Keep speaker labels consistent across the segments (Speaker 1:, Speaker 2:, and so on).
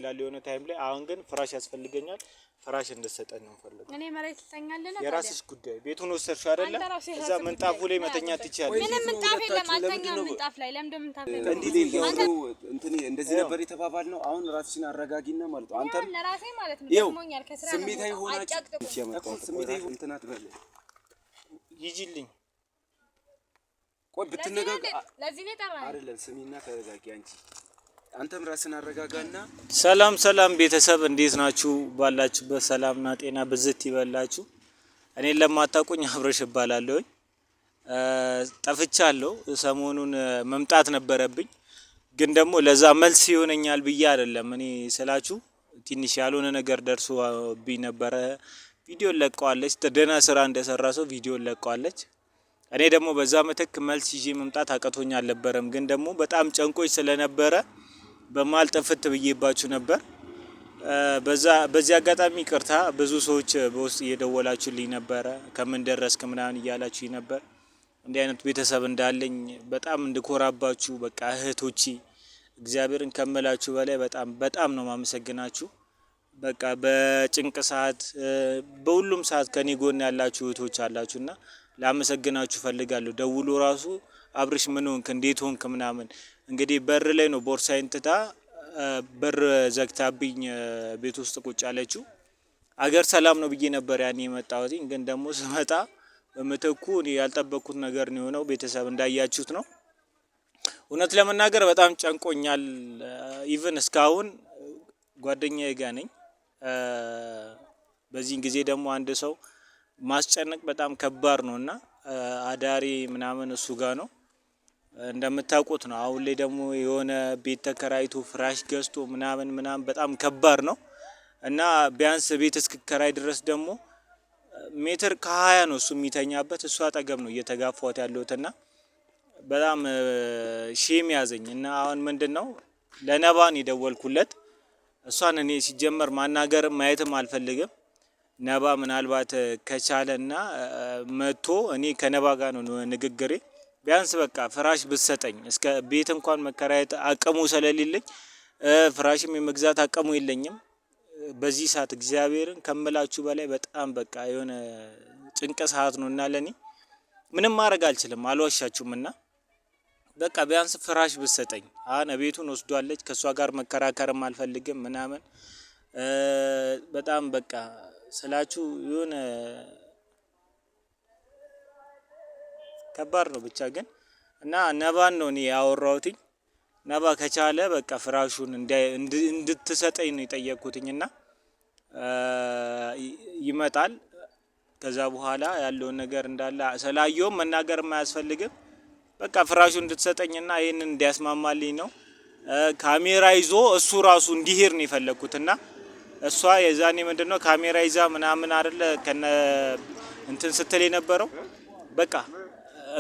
Speaker 1: ይላል የሆነ ታይም ላይ። አሁን ግን ፍራሽ ያስፈልገኛል። ፍራሽ እንድትሰጠኝ ነው ፈልገው።
Speaker 2: እኔ መሬት ልተኛለህ ነው።
Speaker 1: የራስሽ ጉዳይ። ቤቱን ወሰድሽ አይደለ? እዛ ምንጣፉ ላይ መተኛት ትችያለሽ።
Speaker 2: ምንም ምንጣፍ የለም። አልተኛም ምንጣፍ ላይ። ለምን ምንጣፍ ላይ?
Speaker 3: እንዴ እንትን እንደዚህ ነበር የተባባል ነው። አሁን ራስሽን አረጋጊና ማለት ነው። አንተም
Speaker 2: ለራሴ ማለት ነው ደሞኛል። ከስራ
Speaker 3: ስሜታዊ ሆናችሁ ስሜታዊ እንትን አትበል።
Speaker 1: ይጂልኝ
Speaker 3: ቆይ ብትነጋገር
Speaker 2: ለዚህ ነው ጠራኝ
Speaker 3: አይደለም። ስሚና ተረጋጊ አንቺ። አንተም ራስን አረጋጋና።
Speaker 1: ሰላም ቤተሰብ እንዴት ናችሁ? ባላችሁበት ሰላምና ጤና ብዝት ይበላችሁ። እኔን ለማታውቁኝ አብረሽ እባላለሁ። ጠፍቻለሁ። ሰሞኑን መምጣት ነበረብኝ፣ ግን ደግሞ ለዛ መልስ ይሆነኛል ብዬ አይደለም። እኔ ስላችሁ ትንሽ ያልሆነ ነገር ደርሶብኝ ነበረ። ቪዲዮ ለቀዋለች። ደህና ስራ እንደሰራ ሰው ቪዲዮ ለቀዋለች። እኔ ደግሞ በዛ ምትክ መልስ ይዤ መምጣት አቅቶኝ አልነበረም፣ ግን ደግሞ በጣም ጨንቆኝ ስለነበረ በማል ጥፍት ብዬባችሁ ነበር። በዚህ አጋጣሚ ይቅርታ። ብዙ ሰዎች በውስጥ እየደወላችሁልኝ ነበረ፣ ከምን ደረስክ ምናምን እያላችሁኝ ነበር። እንዲህ አይነት ቤተሰብ እንዳለኝ በጣም እንድኮራባችሁ፣ በቃ እህቶቼ እግዚአብሔርን ከመላችሁ በላይ በጣም ነው ማመሰግናችሁ። በቃ በጭንቅ ሰዓት በሁሉም ሰዓት ከኔ ጎን ያላችሁ እህቶች አላችሁና ላመሰግናችሁ ፈልጋለሁ። ደውሎ ራሱ አብርሽ ምን ሆንክ እንዴት ሆንክ ምናምን። እንግዲህ በር ላይ ነው ቦርሳዬን ትታ በር ዘግታብኝ ቤት ውስጥ ቁጭ አለችው። አገር ሰላም ነው ብዬ ነበር ያኔ የመጣሁት፣ ግን ደግሞ ስመጣ በምትኩ እኔ ያልጠበቅኩት ነገር ነው የሆነው። ቤተሰብ እንዳያችሁት ነው። እውነት ለመናገር በጣም ጨንቆኛል። ኢቭን እስካሁን ጓደኛዬ ጋር ነኝ። በዚህን ጊዜ ደግሞ አንድ ሰው ማስጨነቅ በጣም ከባድ ነውና አዳሪ ምናምን እሱ ጋር ነው እንደምታውቁት ነው። አሁን ላይ ደግሞ የሆነ ቤት ተከራይቶ ፍራሽ ገዝቶ ምናምን በጣም ከባድ ነው እና ቢያንስ ቤት እስክከራይ ድረስ ደግሞ ሜትር ከ20 ነው እሱ የሚተኛበት። እሱ አጠገብ ነው እየተጋፋሁት ያለሁትና በጣም ሼም ያዘኝ እና አሁን ምንድነው ለነባን የደወልኩለት። እሷን እኔ ሲጀመር ማናገርም ማየትም አልፈልግም። ነባ ምናልባት ከቻለና መጥቶ እኔ ከነባ ጋር ነው ንግግሬ። ቢያንስ በቃ ፍራሽ ብትሰጠኝ፣ እስከ ቤት እንኳን መከራየት አቅሙ ስለሌለኝ ፍራሽም የመግዛት አቅሙ የለኝም በዚህ ሰዓት። እግዚአብሔርን ከምላችሁ በላይ በጣም በቃ የሆነ ጭንቅ ሰዓት ነውና ለኔ ምንም ማድረግ አልችልም፣ አልዋሻችሁምና በቃ ቢያንስ ፍራሽ ብትሰጠኝ። አሁን ቤቱን ወስዷለች። ከሷ ጋር መከራከርም አልፈልግም ምናምን። በጣም በቃ ስላችሁ የሆነ ከባድ ነው ብቻ ግን እና ነባን ነው እኔ ያወራሁትኝ። ነባ ከቻለ በቃ ፍራሹን እንድትሰጠኝ ነው የጠየቅኩትኝና ይመጣል። ከዛ በኋላ ያለውን ነገር እንዳለ ስላየውም መናገር የማያስፈልግም። በቃ ፍራሹን እንድትሰጠኝና ይሄንን እንዲያስማማልኝ ነው። ካሜራ ይዞ እሱ ራሱ እንዲሄድ ነው የፈለኩትና እሷ የዛኔ ምንድነው ካሜራ ይዛ ምናምን አይደለ ከነ እንትን ስትል የነበረው በቃ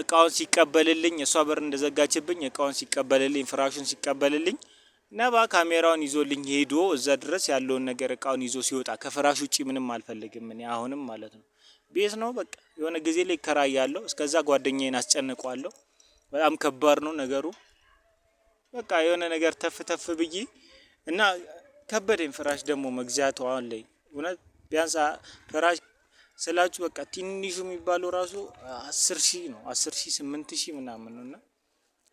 Speaker 1: እቃውን ሲቀበልልኝ እሷ በር እንደዘጋችብኝ እቃውን ሲቀበልልኝ ፍራሹን ሲቀበልልኝ ነባ ካሜራውን ይዞልኝ ሄዶ እዛ ድረስ ያለውን ነገር እቃውን ይዞ ሲወጣ ከፍራሽ ውጪ ምንም አልፈልግም እኔ አሁንም ማለት ነው። ቤት ነው በቃ የሆነ ጊዜ ላይ እከራያለሁ። እስከዛ ጓደኛዬን አስጨንቀዋለሁ። በጣም ከባድ ነው ነገሩ። በቃ የሆነ ነገር ተፍ ብዬ እና ከበደኝ። ፍራሽ ደግሞ መግዛቱ አሁን ላይ እውነት ቢያንስ ፍራሽ ስላችሁ በቃ ትንሹ የሚባለው ራሱ 10,000 ነው። 10,000 8,000 ምናምን ነውና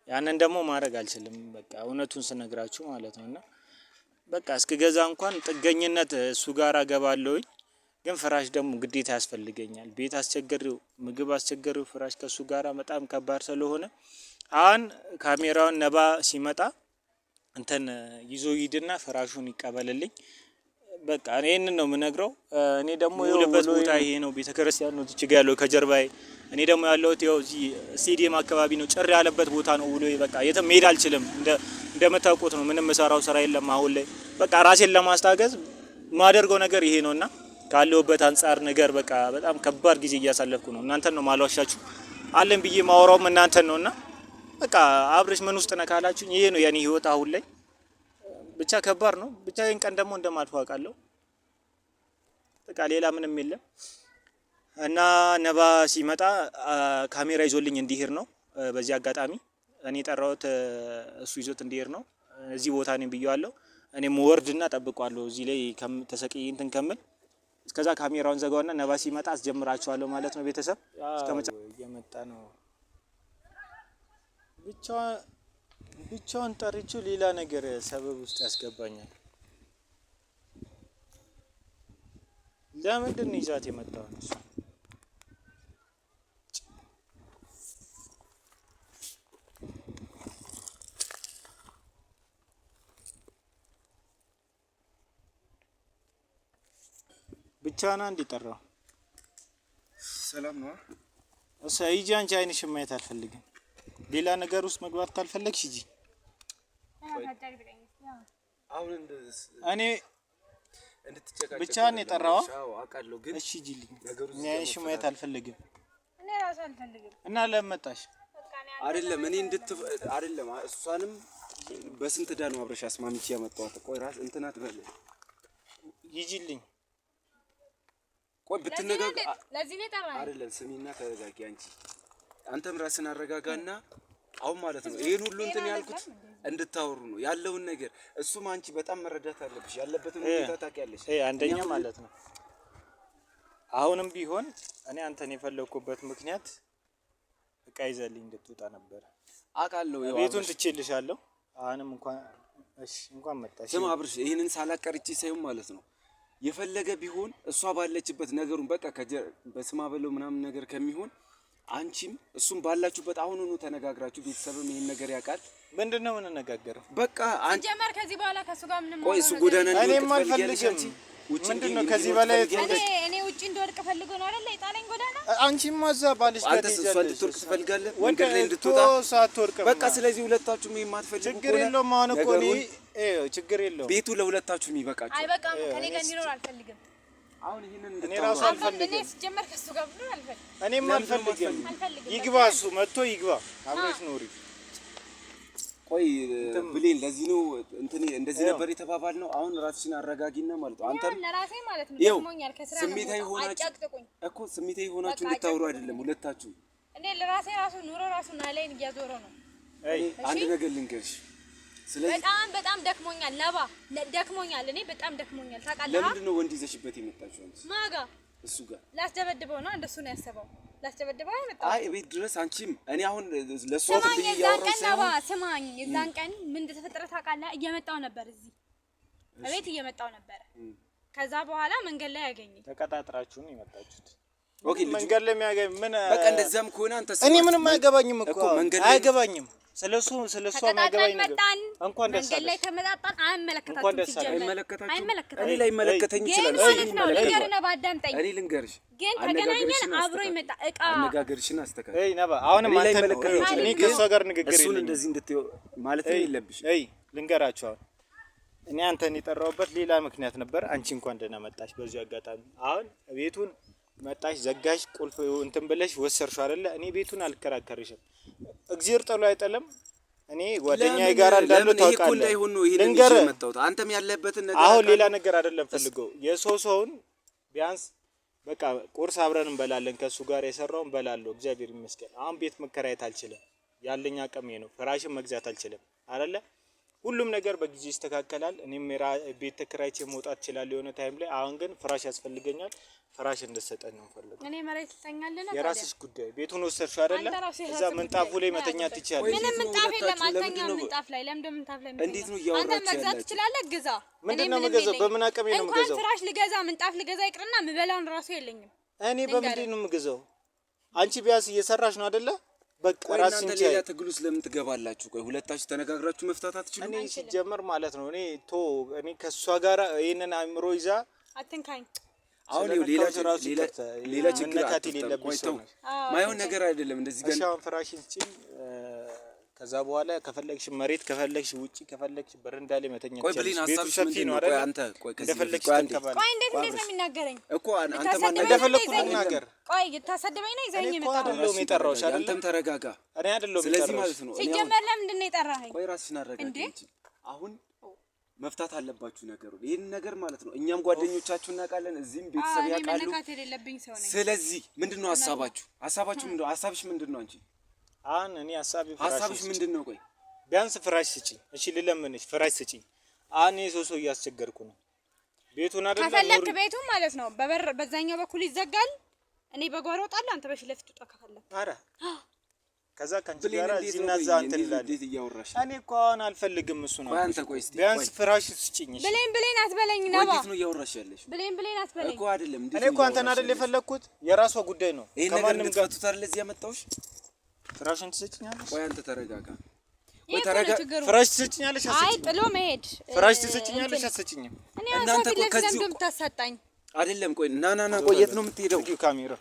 Speaker 1: ያንን ደግሞ ማድረግ አልችልም። በቃ እውነቱን ስነግራችሁ ማለት ነውና በቃ እስከገዛ እንኳን ጥገኝነት እሱ ጋር አገባለሁኝ። ግን ፍራሽ ደግሞ ግዴታ ያስፈልገኛል። ቤት አስቸገሪው፣ ምግብ አስቸገሪው፣ ፍራሽ ከሱ ጋራ በጣም ከባድ ስለሆነ አሁን ካሜራውን ነባ ሲመጣ እንትን ይዞ ይድና ፍራሹን ይቀበልልኝ። በቃ እኔን ነው የምነግረው። እኔ ደግሞ የውልበት ቦታ ይሄ ነው፣ ቤተክርስቲያን ነው ትችጋ ያለው ከጀርባዬ። እኔ ደግሞ ያለሁት ያው እዚህ ስቴዲየም አካባቢ ነው፣ ጭር ያለበት ቦታ ነው። ውሎ በቃ የትም መሄድ አልችልም። እንደምታውቁት ነው፣ ምንም መሰራው ስራ የለም አሁን ላይ። በቃ ራሴን ለማስታገዝ ማደርገው ነገር ይሄ ነውና ካለውበት አንፃር ነገር በቃ በጣም ከባድ ጊዜ እያሳለፍኩ ነው። እናንተን ነው ማልዋሻችሁ አለን ብዬ ማወራውም እናንተን ነውና በቃ አብርሽ ምን ውስጥ ነካላችሁ። ይሄ ነው የኔ ህይወት አሁን ላይ። ብቻ ከባድ ነው። ብቻ ይሄን ቀን ደግሞ እንደማልፈው አውቃለሁ። በቃ ሌላ ምንም የለም እና ነባ ሲመጣ ካሜራ ይዞልኝ እንዲሄድ ነው። በዚህ አጋጣሚ እኔ ጠራሁት፣ እሱ ይዞት እንዲሄድ ነው። እዚህ ቦታ ነኝ ብየዋለሁ። እኔም ወርድና ጠብቀዋለሁ እዚህ ላይ ተሰቅዬ እንትን ከምል እስከዛ ካሜራውን ዘጋውና ነባ ሲመጣ አስጀምራቸዋለሁ ማለት ነው። ቤተሰብ እስከመጨረሻው እየመጣ ነው። ብቻውን ጠርቼው ሌላ ነገር ሰበብ ውስጥ ያስገባኛል። ለምንድን ነው ይዛት የመጣው? ብቻና እንዲጠራው
Speaker 3: ሰላም ነው።
Speaker 1: ሂጂ አንቺ አይንሽን ማየት አልፈልግም። ሌላ ነገር ውስጥ መግባት ካልፈለግሽ ሂጂ።
Speaker 3: አሁን
Speaker 1: እኔ
Speaker 3: እንድትጨቃጨቅ
Speaker 1: ብቻህን የጠራኸው?
Speaker 3: አዎ አውቃለሁ፣ ግን
Speaker 1: እሺ ሂጂልኝ። እኔ አይንሽን ማየት አልፈልግም።
Speaker 2: እኔ ራሱ አልፈልግም።
Speaker 1: እና ለምን መጣሽ?
Speaker 3: አይደለም እኔ አይደለም እሷንም በስንት ዳ ነው አብረሽ አስማምቼ ያመጣኋት። ቆይ ራስ እንትና ትበል
Speaker 1: ሂጂልኝ።
Speaker 3: ቆይ ብትነጋገር
Speaker 2: ለዚህ ነው የጠራኸኝ?
Speaker 3: አይደለም ስሚና ተረጋጊ። አንተም ራስን አረጋጋና አሁን ማለት ነው ይሄን ሁሉ እንትን ያልኩት እንድታወሩ ነው ያለውን ነገር። እሱም አንቺ በጣም መረዳት አለብሽ፣ ያለበትን ሁኔታ ታውቂያለሽ።
Speaker 1: አንደኛ ማለት ነው አሁንም ቢሆን እኔ አንተን የፈለኩበት ምክንያት እቃ ይዘልኝ እንድትወጣ ነበር።
Speaker 3: አውቃለሁ
Speaker 1: ቤቱን ትቼልሻለሁ። አሁንም እንኳን መጣሽ።
Speaker 3: ስማ አብርሽ፣ ይሄንን ሳላቀርጪ ሳይሆን ማለት ነው የፈለገ ቢሆን እሷ ባለችበት ነገሩን በቃ በስማ በለው ምናምን ነገር ከሚሆን አንቺም እሱም ባላችሁበት አሁኑኑ ተነጋግራችሁ ቤተሰብም ይሄን ነገር ያውቃል።
Speaker 1: ምንድነው የምንነጋገረው?
Speaker 3: በቃ አንቺ
Speaker 2: ጀመር ከዚህ በኋላ ከሱ ጋር ምንም
Speaker 3: ቆይ እሱ ጎዳና
Speaker 1: እኔም አልፈልግም። ምንድነው ከዚህ በላይ
Speaker 2: እኔ ውጪ እንደወድቅ ፈልጎ ነው አይደል የጣለኝ ጎዳና?
Speaker 1: አንቺም ማዛ ባልሽ ጋር
Speaker 3: ትወርቅ ትፈልጋለህ መንገድ ላይ እንድትወጣ
Speaker 1: ሳትወርቅ
Speaker 3: በቃ። ስለዚህ ሁለታችሁም የማትፈልጉ
Speaker 1: ችግር የለውም። አሁን እኮ እኔ ችግር የለውም።
Speaker 3: ቤቱ ለሁለታችሁም ይበቃችሁ።
Speaker 2: አይበቃም። ከኔ ጋር እንዲኖር አልፈልግም።
Speaker 3: አሁን ይሄንን
Speaker 1: እኔ ራሱ አልፈልግም።
Speaker 2: እኔ ጀመር ከሱ ጋር ብሎ አልፈልግም።
Speaker 1: እኔም አልፈልግም። ይግባ፣ እሱ መጥቶ ይግባ፣ አብረሽ ኑሪ።
Speaker 3: ቆይ ብሌን፣ ለዚህ ነው እንትን እንደዚህ ነበር የተባባልነው። አሁን ራስሽን አረጋጊና ማለት ነው አንተም
Speaker 2: ለራሴ ማለት ነው ደሞኛል። ከስራ
Speaker 3: ስሜታዊ ሆናችሁ እንድታወሩ አይደለም ሁለታችሁ።
Speaker 2: እኔ ለራሴ ራሱ ኑሮ ራሱ ናላይን እያዞረ ነው።
Speaker 3: አንድ ነገር ልንገርሽ፣ ስለዚህ
Speaker 2: በጣም ደክሞኛል። ነባ ደክሞኛል። እኔ በጣም ደክሞኛል። ታውቃለህ?
Speaker 3: ለምንድን ነው ወንድ ይዘሽበት የመጣችው አንቺ?
Speaker 2: ማጋ
Speaker 3: እሱ ጋር
Speaker 2: ላስደበድበው ነው። እንደሱ ነው ያሰበው። ላስደበድበው አይመጣም።
Speaker 3: አይ ቤት ድረስ አንቺም እኔ አሁን ለሷ
Speaker 2: ስማኝ፣ የዛን ቀን ነባ ስማኝ፣ የዛን ቀን ምን እንደተፈጠረ ታውቃለህ? እየመጣው ነበር፣ እዚህ እቤት እየመጣው ነበር። ከዛ በኋላ መንገድ ላይ ያገኘኝ።
Speaker 1: ተቀጣጥራችሁ ነው የመጣችሁት?
Speaker 3: ኦኬ፣
Speaker 1: መንገድ ላይ የሚያገኝ ምን
Speaker 3: በቃ እንደዛም ከሆነ አንተ
Speaker 1: እኔ ምንም አይገባኝም እኮ አይገባኝም። ስለሱ ማገባኝ ነገር እንኳን ደስ
Speaker 2: መንገድ ላይ ተመጣጣን አይመለከታችሁም።
Speaker 3: እኔ ላይ መለከተኝ ይችላል።
Speaker 2: እኔ
Speaker 3: ልንገርሽ
Speaker 2: ግን ተገናኘን፣ አብሮ ይመጣ እቃ
Speaker 3: አነጋገርሽን አስተካክል።
Speaker 1: እይ ነባ፣ አሁንም አንተ እኔ ከሷ ጋር ንግግር
Speaker 3: እሱን እንደዚህ እንድትይው ማለት ነው የለብሽ።
Speaker 1: እይ ልንገራችሁ፣ አሁን እኔ አንተን የጠራሁበት ሌላ ምክንያት ነበር። አንቺ እንኳን ደህና መጣሽ። በዚህ አጋጣሚ አሁን ቤቱን መጣሽ፣ ዘጋሽ፣ ቁልፍ እንትን ብለሽ ወሰርሽው አይደለ? እኔ ቤቱን አልከራከርሽም። እግዚአብሔር ጥሎ አይጠለም። እኔ ጓደኛዬ ጋር እንዳለው ታውቃለህ። ልንገርህ፣
Speaker 3: አንተም ያለበትን ነገር
Speaker 1: አሁን ሌላ ነገር አይደለም ፈልገው የሰውን ቢያንስ በቃ ቁርስ አብረን እንበላለን። ከሱ ጋር የሰራውን እንበላለሁ። እግዚአብሔር ይመስገን። አሁን ቤት መከራየት አልችልም። ያለኝ አቅም ነው። ፍራሽን መግዛት አልችልም አይደለ? ሁሉም ነገር በጊዜ ይስተካከላል። እኔም ቤት ተከራይቼ መውጣት እችላለሁ የሆነ ታይም ላይ። አሁን ግን ፍራሽ ያስፈልገኛል። ፍራሽ እንድትሰጠን ነው ፈልገው።
Speaker 2: እኔ መሬት ልተኛለህ።
Speaker 1: የራስሽ ጉዳይ። ቤቱን ወሰርሽው አይደለ? እዛ ምንጣፉ ላይ መተኛት ትችያለሽ።
Speaker 2: ምንም ምንጣፍ የለም። አልተኛም ምንጣፍ ላይ። ለምን ምንጣፍ ላይ?
Speaker 3: እንዴት ነው እያወራችሁ
Speaker 2: አንተ መግዛት ትችላለህ፣ ግዛ።
Speaker 1: ምንድነው የምገዛው? በምን አቅሜ ነው የምገዛው?
Speaker 2: እንኳን ፍራሽ ልገዛ ምንጣፍ ልገዛ ይቅርና ምበላውን ራሱ የለኝም።
Speaker 1: እኔ በምንድን ነው የምገዛው? አንቺ ቢያንስ እየሰራሽ ነው አይደለ? በቃ ራስን
Speaker 3: ሌላ ትግል ውስጥ ለምን ትገባላችሁ? ቆይ ሁለታችሁ ተነጋግራችሁ መፍታት አትችሉም?
Speaker 1: እኔ ሲጀመር ማለት ነው እኔ ከሷ ጋር ይሄንን አእምሮ ይዛ
Speaker 2: አትንካኝ።
Speaker 3: አሁን ሌላ ችግር አትፈጠር። ማይሆን ነገር አይደለም እንደዚህ ጋር
Speaker 1: ሻውን ፍራሽን ስጪኝ። ከዛ በኋላ ከፈለግሽ መሬት ከፈለግሽ ውጪ ከፈለግሽ በረንዳ ላይ መተኛት ይችላል። ቤቱ ሰፊ ነው አይደል?
Speaker 3: አንተ ቆይ
Speaker 2: እንደፈለግሽ ተንከባለ። ቆይ እንዴት ነው የሚናገረኝ
Speaker 3: እኮ አንተ ማን
Speaker 1: እንደፈለግኩ ልናገር?
Speaker 2: ቆይ የታሰደበኝ ነው ይዘኝ
Speaker 1: እኔ አይደለሁም የጠራሁሽ አይደል?
Speaker 3: አንተም ተረጋጋ።
Speaker 1: እኔ አይደለሁም
Speaker 3: ስለዚህ ማለት ነው
Speaker 2: ሲጀመር ለምንድን ነው የጠራኸኝ?
Speaker 3: ቆይ ራስሽን አረጋጋ እንጂ አሁን መፍታት አለባችሁ ነገሩ። ይሄን ነገር ማለት ነው እኛም ጓደኞቻችሁ እናውቃለን፣ እዚህም ቤተሰብ ያውቃሉ። ስለዚህ ምንድነው ሐሳባችሁ? ምንድነው? ሐሳብሽ ምንድነው? አንቺ
Speaker 1: አሁን እኔ ሐሳብሽ
Speaker 3: ምንድነው? ቆይ
Speaker 1: ቢያንስ ፍራሽ ስጪኝ። እሺ ልለምንሽ፣ ፍራሽ ስጪኝ። እኔ ሶሶ እያስቸገርኩ ነው። ቤቱን አይደለም
Speaker 2: ከፈለክ ቤቱን ማለት ነው በበር በዛኛው በኩል ይዘጋል። እኔ በጓሮ ወጣለሁ፣ አንተ በፊት ለፊት ውጣ ከፈለክ።
Speaker 1: አረ ከዛ ካንቺ ጋር እዚህና እዛ እንትን ይላል። እኔ እኮ አሁን አልፈልግም። እሱ ነው
Speaker 3: አንተ ቆይ እስቲ
Speaker 1: ቢያንስ ፍራሽ ስጭኝ። እሺ
Speaker 2: ብሌን አትበለኝ ነው
Speaker 3: እንዴት ነው እያወራሽ ያለሽ?
Speaker 2: ብሌን አትበለኝ
Speaker 3: እኮ አይደለም።
Speaker 1: እኔ እኮ አንተን አይደል የፈለኩት፣ የራሷ ጉዳይ ነው።
Speaker 3: ከማንም ጋር ተጣርለ እዚህ ያመጣውሽ
Speaker 1: ፍራሽን ትሰጭኛለሽ?
Speaker 3: ቆይ አንተ ተረጋጋ።
Speaker 2: ወይ ተረጋ።
Speaker 1: ፍራሽ ትሰጭኛለሽ?
Speaker 2: አይ ጥሎ መሄድ
Speaker 1: ፍራሽ ትሰጭኛለሽ? አትሰጭኝም?
Speaker 2: እናንተ እኮ ከዚህ እንደምታሳጣኝ
Speaker 3: አይደለም። ቆይ ና ቆይ የት ነው የምትሄደው?
Speaker 1: ካሜራ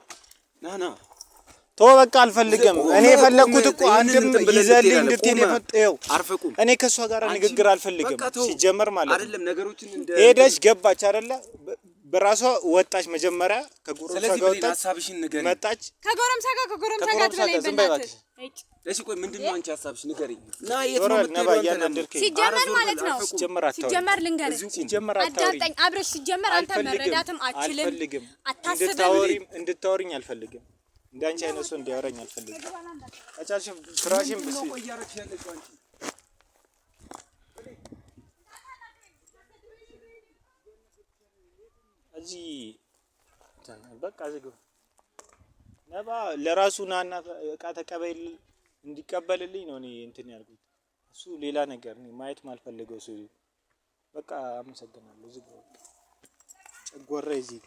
Speaker 3: ና
Speaker 1: ቶ በቃ አልፈልግም። እኔ የፈለኩት እኮ አንድም ይዘልኝ እንድትሄድ የፈጠየው
Speaker 3: አርፈቁም።
Speaker 1: እኔ ከሷ ጋር ንግግር አልፈልግም ሲጀመር ማለት ነው።
Speaker 3: አይደለም ነገሮችን እንደ
Speaker 1: ሄደሽ ገባች አይደለ? በራሷ ወጣች። መጀመሪያ ከጎረምሳ ጋር ወጣች፣
Speaker 3: ሐሳብሽን ንገሪ።
Speaker 1: መጣች
Speaker 2: ከጎረምሳ ጋር ትበለኝ በእናትህ።
Speaker 3: እሺ ቆይ ምንድነው አንቺ ሐሳብሽ ንገሪኝ። ና የት ነው የምትሄደው?
Speaker 2: ሲጀመር ማለት ነው ሲጀመር ልንገርህ፣
Speaker 1: ሲጀመር
Speaker 2: አዳምጠኝ አብረሽ። ሲጀመር አንተ መረዳትም አትችልም፣ አታስብም።
Speaker 1: እንድታወሪኝ አልፈልግም። እንዳንቺ አይነት ሰው እንዲያወራኝ አልፈልግም። አጫሽ ፍራሽም ብስ እዚህ በቃ ዝግ ነባ ለራሱ ናና እቃ ተቀበል እንዲቀበልልኝ ነው እኔ እንትን ያልኩት። እሱ ሌላ ነገር ነው ማየት ማልፈልገው ሰው። በቃ አመሰግናለሁ። ዝግ ጨጓራ እዚህ